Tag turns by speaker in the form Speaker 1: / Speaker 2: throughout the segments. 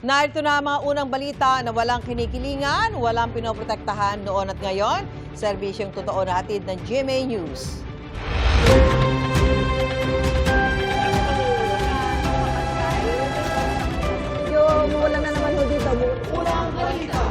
Speaker 1: Narito na ang mga unang balita na walang kinikilingan, walang pinoprotektahan noon at ngayon. Serbisyong totoo na hatid ng GMA News.
Speaker 2: Wala na naman ho dito.
Speaker 1: Unang balita.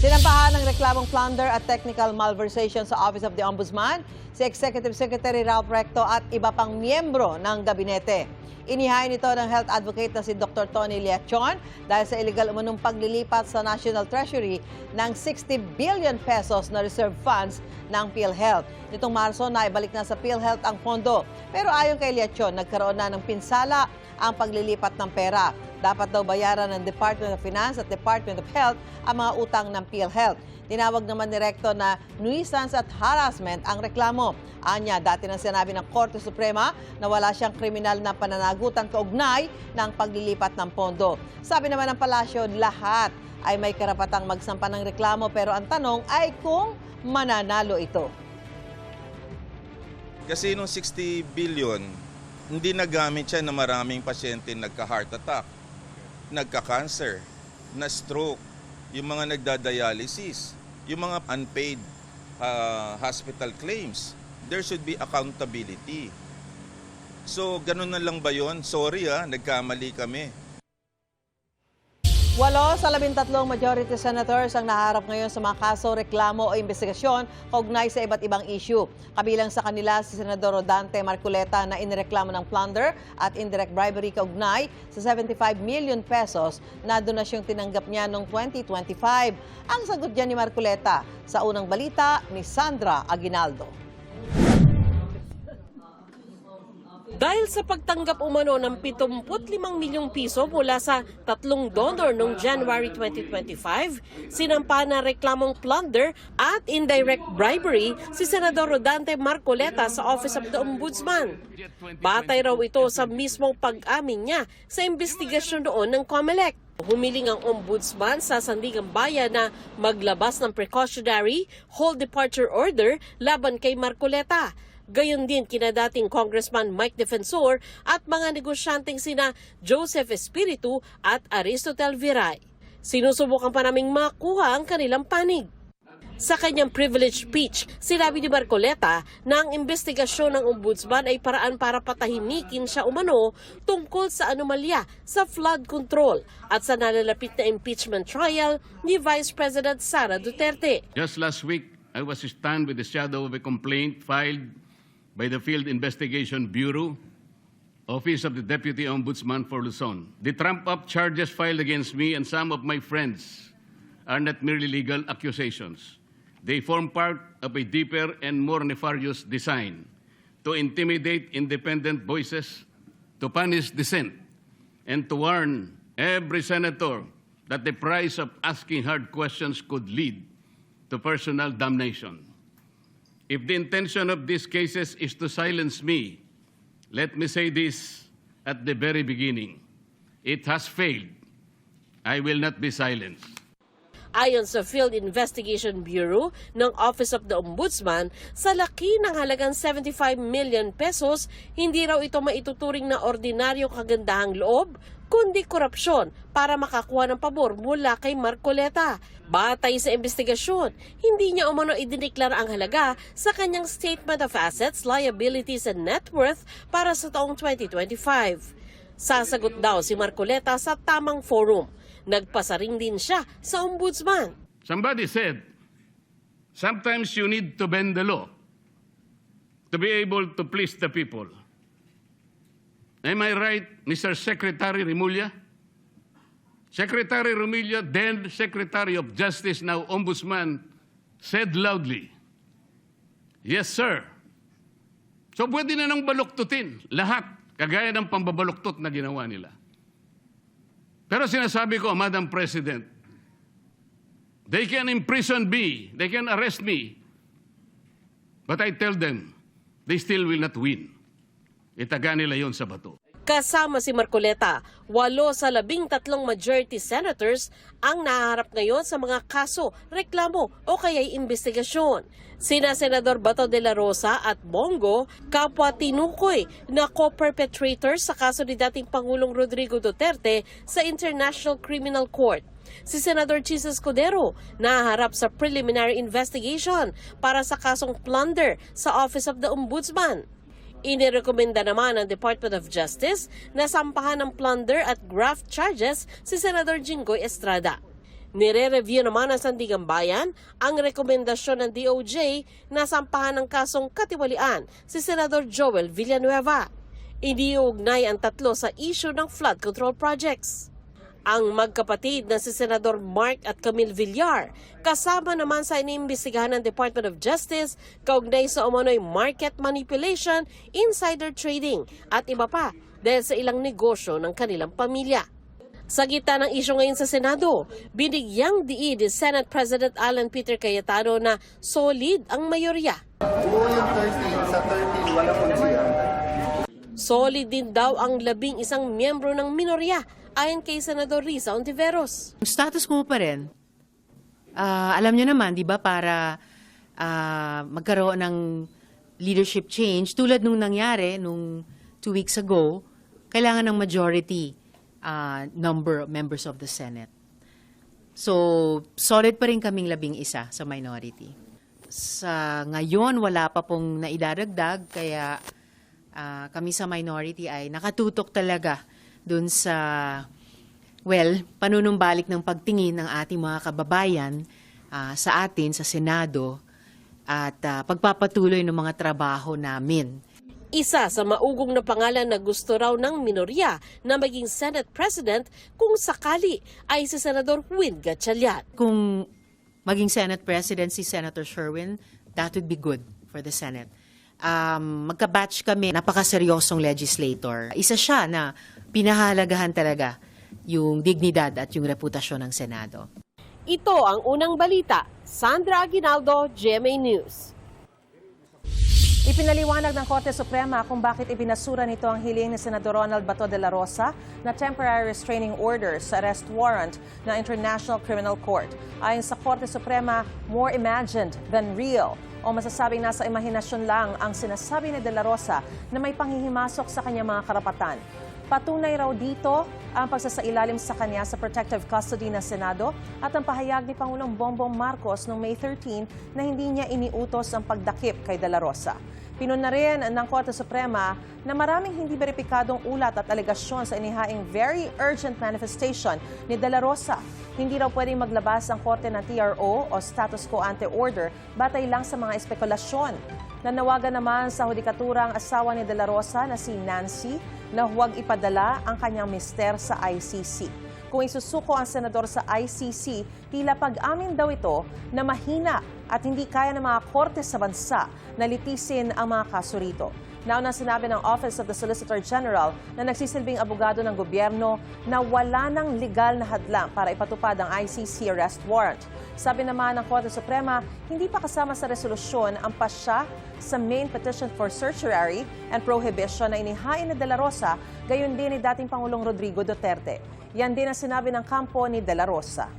Speaker 1: Sinampahan ng reklamong plunder at technical malversation sa Office of the Ombudsman si Executive Secretary Ralph Recto at iba pang miyembro ng gabinete. Inihain ito ng health advocate na si Dr. Tony Leachon dahil sa illegal umunong paglilipat sa National Treasury ng 60 billion pesos na reserve funds ng PhilHealth. Nitong Marso, naibalik na sa PhilHealth ang pondo. Pero ayon kay Leachon, nagkaroon na ng pinsala ang paglilipat ng pera. Dapat daw bayaran ng Department of Finance at Department of Health ang mga utang ng PhilHealth. Tinawag naman ni Recto na nuisance at harassment ang reklamo. Anya, dati nang sinabi ng Korte Suprema na wala siyang kriminal na pananagutan kaugnay ng paglilipat ng pondo. Sabi naman ng palasyo, lahat ay may karapatang magsampa ng reklamo pero ang tanong ay kung mananalo ito.
Speaker 3: Kasi nung 60 billion, hindi nagamit siya na maraming pasyente nagka-heart attack, nagka-cancer, na-stroke, yung mga nagda-dialysis, yung mga unpaid hospital claims. There should be accountability. So, ganun na lang ba yun? Sorry nagkamali kami.
Speaker 1: 8 sa 13 majority senators ang naharap ngayon sa mga kaso, reklamo o investigasyon kaugnay sa iba't ibang issue. Kabilang sa kanila si Senador Rodante Marcoleta na inireklamo ng plunder at indirect bribery kaugnay sa 75 million pesos na donasyong tinanggap niya noong 2025. Ang sagot niya ni Marcoleta sa unang balita ni Sandra Aguinaldo.
Speaker 4: Dahil sa pagtanggap umano ng 75 milyong piso mula sa 3 donor noong January 2025, sinampa na reklamong plunder at indirect bribery si Senador Rodante Marcoleta sa Office of the Ombudsman. Batay raw ito sa mismong pag-amin niya sa investigasyon noon ng COMELEC. Humiling ang Ombudsman sa Sandigan Bayan na maglabas ng precautionary whole departure order laban kay Marcoleta. Gayon din kina dating Congressman Mike Defensor at mga negosyanteng sina Joseph Espiritu at Aristotel Viray. Sinusubukan pa naming makuha ang kanilang panig. Sa kanyang privilege speech, sinabi ni Marcoleta na ang investigasyon ng Ombudsman ay paraan para patahimikin siya umano tungkol sa anomalya sa flood control at sa nalalapit na impeachment trial ni Vice President Sara Duterte.
Speaker 5: Just last week, I was stunned with the shadow of a complaint filed by the Field Investigation Bureau, Office of the Deputy Ombudsman for Luzon. The trump-up charges filed against me and some of my friends are not merely legal accusations. They form part of a deeper and more nefarious design to intimidate independent voices, to punish dissent, and to warn every senator that the price of asking hard questions could lead to personal damnation. If the intention of these cases is to silence me, let me say this at the very beginning. It has failed. I will not be silenced.
Speaker 4: Ayon sa Field Investigation Bureau ng Office of the Ombudsman, sa laki ng halagang 75 million pesos, hindi raw ito maituturing na ordinaryo kagandahang loob, kundi korupsyon para makakuha ng pabor mula kay Marcoleta. Batay sa investigasyon, hindi niya umano idineklara ang halaga sa kanyang Statement of Assets, Liabilities and Net Worth para sa taong 2025. Sasagot daw si Marcoleta sa tamang forum. Nagpasaring din siya sa Ombudsman.
Speaker 5: Somebody said, sometimes you need to bend the law to be able to please the people. Am I right, Mr. Secretary Remulla? Secretary Remulla, then Secretary of Justice, now Ombudsman, said loudly, yes, sir. So pwede na nang baluktutin lahat, kagaya ng pambabaluktot na ginawa nila. Pero sinasabi ko, Madam President, they can imprison me, they can arrest me, but I tell them, they still will not win. Itaga nila yon sa bato.
Speaker 4: Kasama si Marcoleta, 8 sa 13 majority senators ang naharap ngayon sa mga kaso, reklamo o kaya'y investigasyon. Sina Senador Bato de la Rosa at Bongo, kapwa tinukoy na co-perpetrators sa kaso ni dating Pangulong Rodrigo Duterte sa International Criminal Court. Si Senador Chis Escudero naharap sa preliminary investigation para sa kasong plunder sa Office of the Ombudsman. Inirekomenda naman ng Department of Justice na sampahan ng plunder at graft charges si Senador Jinggoy Estrada. Nire-review naman ng Sandigang Bayan ang rekomendasyon ng DOJ na sampahan ng kasong katiwalian si Senador Joel Villanueva. Iniugnay ang tatlo sa issue ng flood control projects. Ang magkapatid na si Senador Mark at Camille Villar, kasama naman sa iniimbestigahan ng Department of Justice kaugnay sa umano'y market manipulation, insider trading at iba pa dahil sa ilang negosyo ng kanilang pamilya. Sa gitna ng isyu ngayon sa Senado, binigyang diin ni Senate President Alan Peter Cayetano na solid ang mayorya. Solid din daw ang 11 miyembro ng minorya ayon kay Senador Risa Ontiveros.
Speaker 6: Status quo pa rin. Alam niyo naman, di ba, para magkaroon ng leadership change, tulad nung nangyari nung 2 weeks ago, kailangan ng majority number of members of the Senate. So, solid pa rin kaming 11 sa minority. Sa ngayon, wala pa pong naidaragdag, kaya kami sa minority ay nakatutok talaga dun sa, panunumbalik ng pagtingin ng ating mga kababayan sa atin, sa Senado, at pagpapatuloy ng mga trabaho namin.
Speaker 4: Isa sa maugong na pangalan na gusto raw ng minorya na maging Senate President kung sakali ay si Senador Win Gatchalian.
Speaker 6: Kung maging Senate President si Senator Sherwin, that would be good for the Senate. Magka-batch kami, napakaseryosong legislator. Isa siya na pinahalagahan talaga yung dignidad at yung reputasyon ng Senado.
Speaker 4: Ito ang unang balita. Sandra Aguinaldo, GMA News.
Speaker 2: Ipinaliwanag ng Korte Suprema kung bakit ibinasura nito ang hiling ni Senador Ronald Bato de la Rosa na temporary restraining order sa arrest warrant ng International Criminal Court. Ayon sa Korte Suprema, more imagined than real o masasabing nasa imahinasyon lang ang sinasabi ni de la Rosa na may panghihimasok sa kanyang mga karapatan. Patunay raw dito ang pagsasailalim sa kanya sa protective custody ng Senado at ang pahayag ni Pangulong Bongbong Marcos noong May 13 na hindi niya iniutos ang pagdakip kay de la Rosa. Pinuna rin ng Korte Suprema na maraming hindi beripikadong ulat at alegasyon sa inihaing very urgent manifestation ni de la Rosa. Hindi raw pwedeng maglabas ang Korte ng TRO o status quo ante order batay lang sa mga espekulasyon. Nanawagan naman sa hudikatura ang asawa ni de la Rosa na si Nancy na huwag ipadala ang kanyang mister sa ICC. Kung isusuko ang senador sa ICC, tila pag-amin daw ito na mahina at hindi kaya ng mga korte sa bansa na litisin ang mga kaso rito. Nauna sinabi ng Office of the Solicitor General na nagsisilbing abogado ng gobyerno na wala ng legal na hadlang para ipatupad ang ICC arrest warrant. Sabi naman ng Korte Suprema, hindi pa kasama sa resolusyon ang pasya sa main petition for certiorari and prohibition na inihain ni de la Rosa, gayon din ni dating Pangulong Rodrigo Duterte. Yan din ang sinabi ng kampo ni de la Rosa.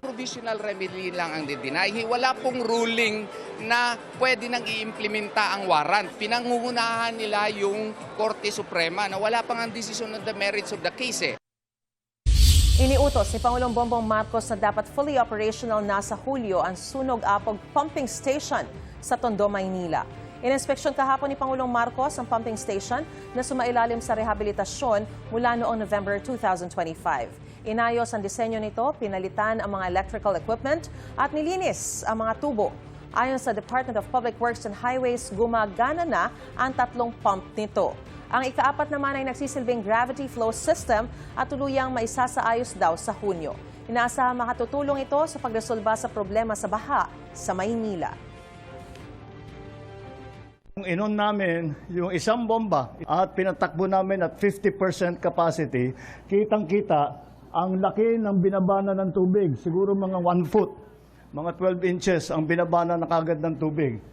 Speaker 7: Provisional remedy lang ang dideny. Wala pong ruling na pwede nang i-implementa ang warrant. Pinangungunahan nila yung Korte Suprema na wala pang ang decision on the merits of the case.
Speaker 2: Iniutos ni Pangulong Bongbong Marcos na dapat fully operational na sa Hulyo ang Sunog-Apog Pumping Station sa Tondo, Maynila. Ininspeksyon kahapon ni Pangulong Marcos ang pumping station na sumailalim sa rehabilitasyon mula noong November 2025. Inayos ang disenyo nito, pinalitan ang mga electrical equipment at nilinis ang mga tubo. Ayon sa Department of Public Works and Highways, gumagana na ang 3 pump nito. Ang ika-4 naman ay nagsisilbing gravity flow system at tuluyang maisasaayos daw sa Hunyo. Inaasahang makatutulong ito sa pagresolba sa problema sa baha sa Maynila.
Speaker 8: Inon namin yung isang bomba at pinatakbo namin at 50% capacity, kitang-kita ang laki ng binabana ng tubig. Siguro mga 1 foot, mga 12 inches ang binabana na kagad ng tubig.